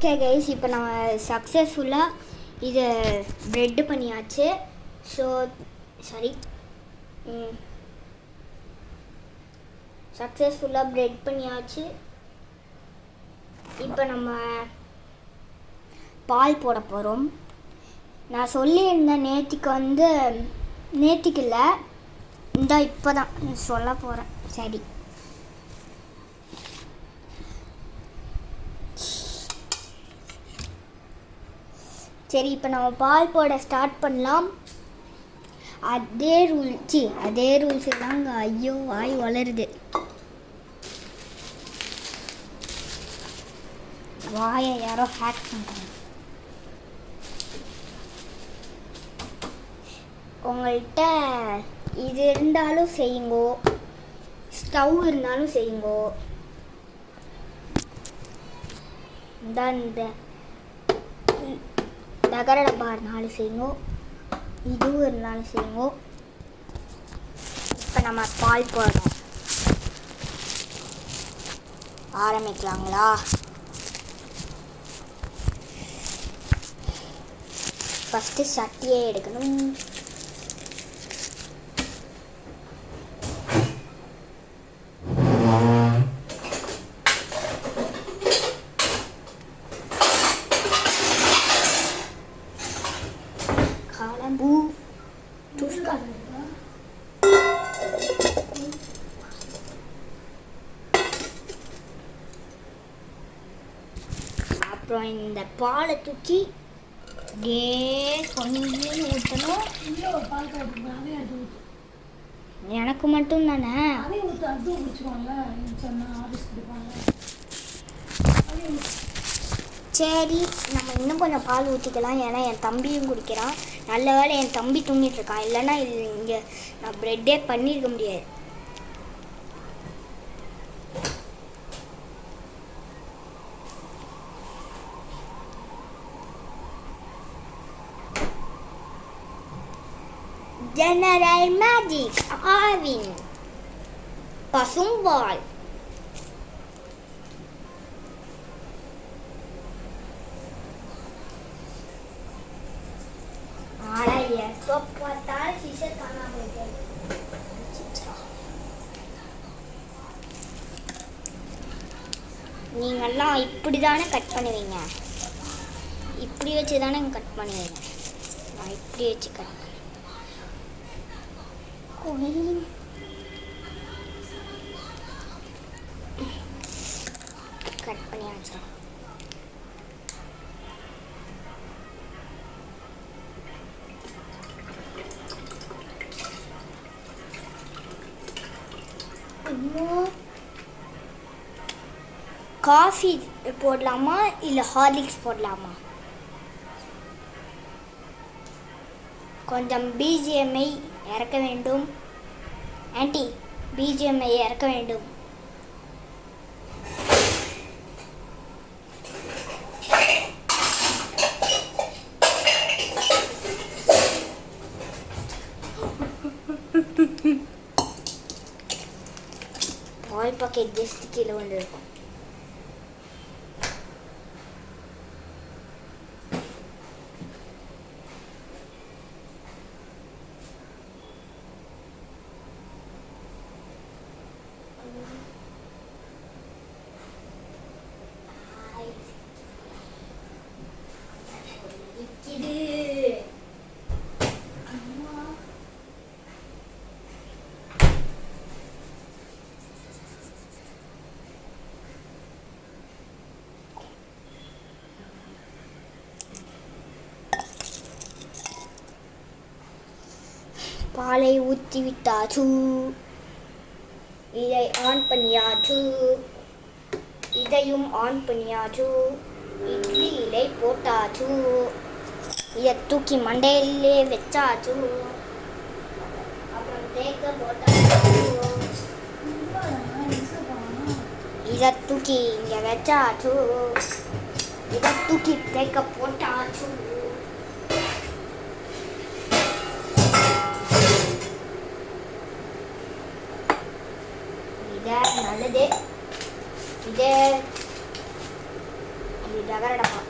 Okay guys, இப்போ நம்ம சக்ஸஸ்ஃபுல்லாக இதை ப்ரெட்டு பண்ணியாச்சு. சக்ஸஸ்ஃபுல்லாக ப்ரெட் பண்ணியாச்சு. இப்போ நம்ம பால் போட போகிறோம். நான் சொல்லியிருந்தேன் நேற்றுக்கு இல்லை, இப்போ தான் சொல்ல போகிறேன். சரி, இப்போ நம்ம பால் போட ஸ்டார்ட் பண்ணலாம். அதே ரூல்ஸ் தாங்க. ஐயோ, வாய் வளருது. வாயை யாரோ ஹேக் பண்ணுறாங்க. உங்கள்கிட்ட இது இருந்தாலும் செய்யுங்கோ, ஸ்டவ் இருந்தாலும் செய்யுங்கோ. இந்த தகர டப்பா இருந்தாலும் செய்யுங்கோ, இதுவும் இருந்தாலும் செய்யுங்கோ. இப்போ நம்ம பால் போடுறோம். ஆரம்பிக்கலாங்களா? ஃபஸ்ட்டு சட்டியை எடுக்கணும். அப்புறம் இந்த பாலை தூக்கி கொஞ்சம் ஊற்றணும். எனக்கு மட்டும் தானே. சரி, நம்ம இன்னும் கொஞ்சம் பால் ஊற்றிக்கலாம். ஏன்னா என் தம்பியும் குடிக்கிறான். நல்ல வேளை என் தம்பி தூங்கிட்டு இருக்கான், இல்லைன்னா இங்கே நான் ப்ரெட்டே பண்ணியிருக்க முடியாது. ஜெனரல் மேஜிக் ஆவின் பசும்பால். நீங்கள்லாம் இப்படி தானே கட் பண்ணுவீங்க? இப்படி வச்சு தானே கட் பண்ணுவீங்க? நான் இப்படி வச்சு கட் பண்ணியாச்சு. காஃபி போடலாமா இல்லை ஹார்லிக்ஸ் போடலாமா? கொஞ்சம் பிஜிஎம்ஐ இறக்க வேண்டும். ஆன்ட்டி, பிஜிஎம்ஐ இறக்க வேண்டும். பால் பாக்கெட் ஜஸ்ட் கீழே வந்துருக்கும். பாலை ஊற்றி விட்டாச்சு. இதை ஆன் பண்ணியாச்சு. இதையும் ஆன் பண்ணியாச்சு. இட்லி இலை போட்டாச்சு. இதை தூக்கி மண்டையிலே வச்சாச்சு. அப்புறம் தேக்க போட்டாச்சு. இதை தூக்கி இங்கே வச்சாச்சு. இதை தூக்கி தேக்க போட்டாச்சு. நல்லது. இது தகர டப்பா.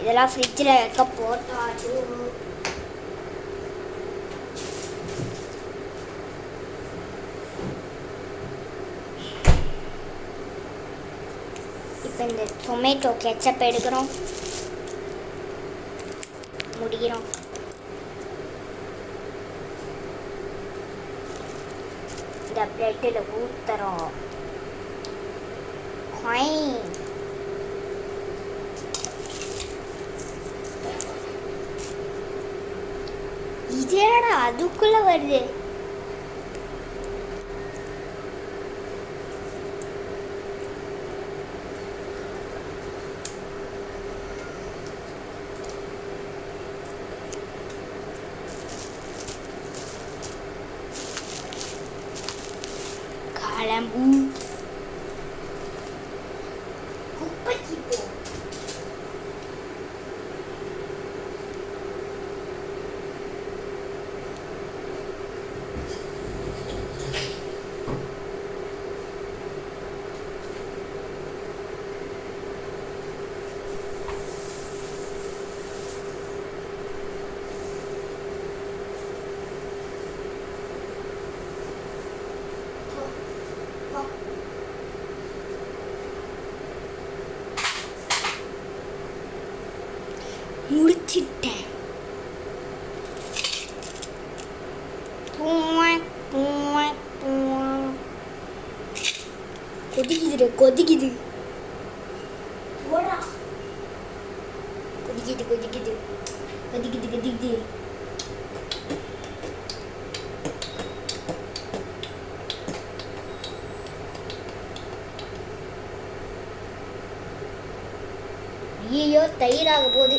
இதெல்லாம் ஃப்ரிட்ஜில் வைக்க போட்டாச்சு. இப்போ இந்த டொமேட்டோ கெச்சப் எடுக்கிறோம், முடிக்கிறோம். இந்த பிரெட்டில் ஊற்றுறோம். இதேடா அதுக்குள்ள வருது. கிளம்பு. குப்பைக்கு போ. முடிச்சிட்டேன். கொதிக்குது கொதிக்குது கொதிக்குது கொதிக்குது கொதிக்குது கொதிக்குது. ஐயோ தயிராக போகுது.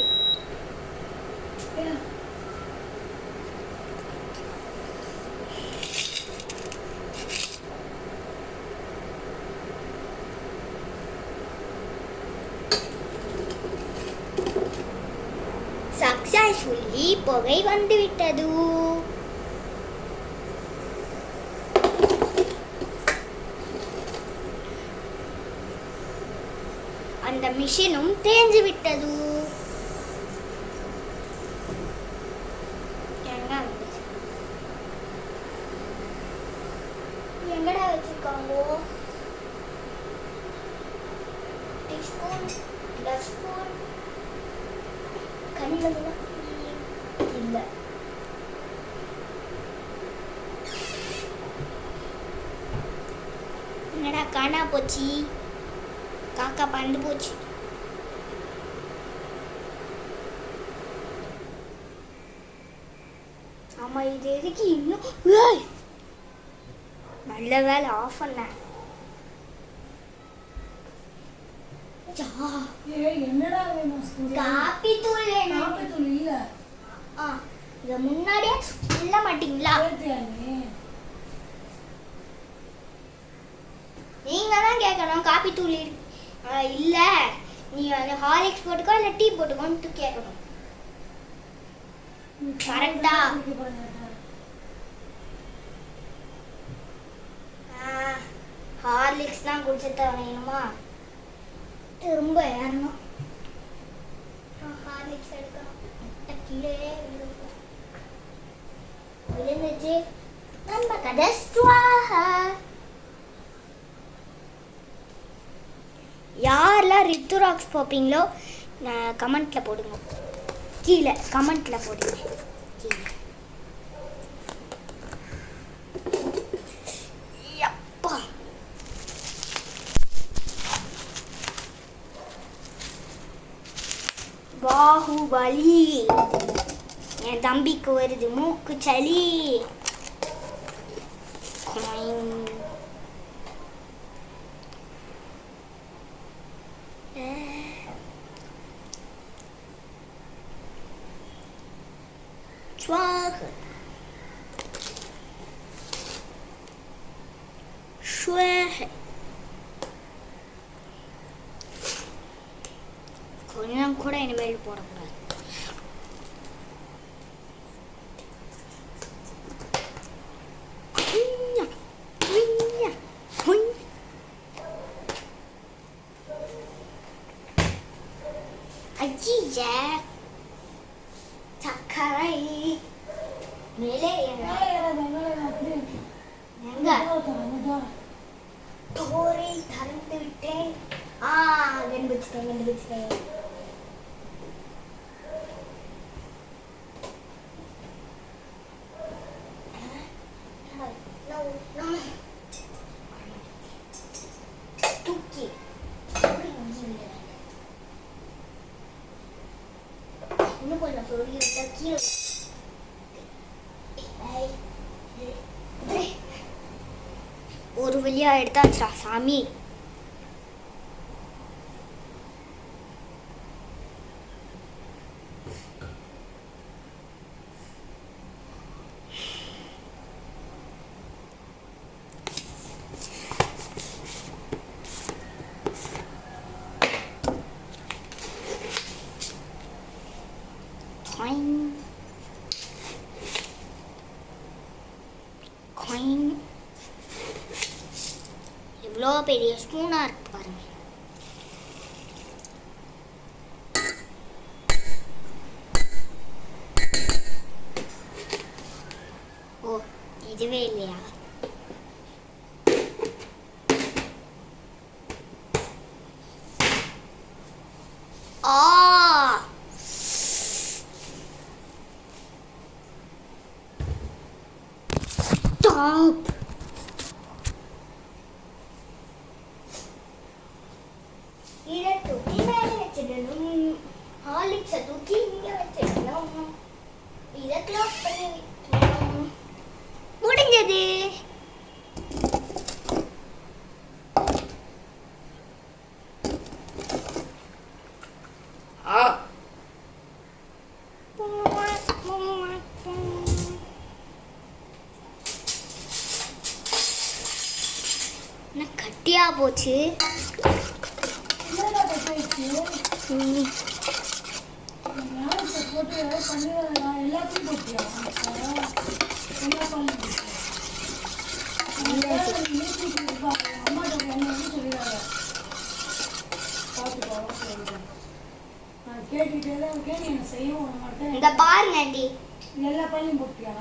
சக்சஸ்ஃபுல்லி புகை வந்துவிட்டது. அந்த மிஷினும் தேஞ்சு விட்டது. எங்கடா வச்சிருக்காங்க? டீஸ்பூன், டஸ்பூன், கண்ணில் இல்லை. என்னடா காணா போச்சு? காக்கா பறந்து போச்சு. ஆமா, இது எதுக்கு இன்னும்? நல்ல வேலை ஆஃப் பண்ணேன். என்னடா வேணும்? காப்பி தூள் வேணும். காப்பி தூள் இல்ல. இத முன்னாடியே சொல்ல மாட்டீங்களா? நீங்க தான் கேட்கணும். காப்பி தூள் இல்ல, நீ வந்து ஹார்லிக்ஸ் போட்டுக்கோ இல்ல டீ போட்டுக்கோன்னு கேட்கணும். கரெக்டா? ஹார்லிக்ஸ் தான் குடிச்சுட்டு வேணுமா? திரும்ப ஏறணும். ஹார்லிக்ஸ் எடுக்கணும். கீழே விழுந்துச்சு. நம்ம கதஸ்டுவாக. யாரெல்லாம் ரித்துராக்ஸ் பார்ப்பீங்களோ கமெண்ட்ல போடுங்க. கீழே கமெண்ட்ல போடுங்க. கீழே பாகுபலி. என் தம்பிக்கு வருது மூக்கு சளி. கொஞ்சம் கூட இனிமேல் போடக்கூடாது. ஐய சக்கரை மேலே மேலே ஏறாத, மேலே ஏறாத, அப்படியே இருக்கு. எங்க அங்கதான். டோரை திறந்து விட்டேன். கண்டுபிடிச்சிட்டேன். தூக்கி இன்னும் கொஞ்சம் சொல்லி விட்டா கீழே ஒரு வழியா எடுத்தாச்சுடா சாமி. Coin. Coin. இவ்வளோ பெரிய ஸ்பூனாக இருக்கு பாருங்க. ஓ இதுவே இல்லையா? Stop. இதை தூக்கி மேலே வச்சிடணும். ஹார்லிக்ஸை தூக்கி இங்கே வச்சிடணும். இதை க்ளோஸ் பண்ணி வைக்கணும். முடிஞ்சது. கட்டியா போச்சு. என்னடா போயிடுச்சு? ஞாபகத்தை போட்டு பண்ணிடுறா. எல்லாத்தையும் போட்டியா? எல்லா பாலும் போட்டியா? அம்மாட்ட என்ன சொல்லிடுறாங்க. பார்த்துக்கோ சொல்லிடுறேன். நான் கேட்டுக்கிட்டே தான் இருக்கேன். நீ என்ன செய்யவும் விட மாட்டேன். இந்த பாருங்க ஆண்டி, எல்லா பாலையும் போட்டியா?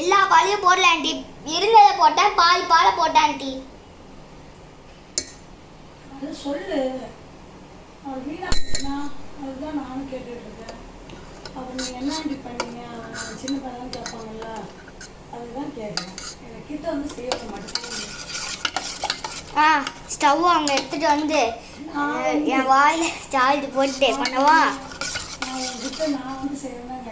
எல்லா பாலையும் போடல ஆண்டி. இருந்ததை போட்டேன், பாலை போட்டேன் ஆண்டி. அது சொல்லு. அவர் வீணா போச்சுன்னா அதுதான் நானும் கேட்டுட்டு இருக்கேன். அப்புறம் நீங்கள் என்ன ஆண்டி பண்ணீங்க? சின்ன பையன் கேட்பாங்கல்ல, அதுதான் கேட்குறேன். எனக்கு கிட்ட வந்து செய்ய விட மாட்டேன். ஸ்டவ் அங்கே எடுத்துட்டு வந்து என் வாயில் சார்ஜ் போட்டு பண்ணவா? நான் உங்ககிட்ட நான் வந்து செய்யணும்.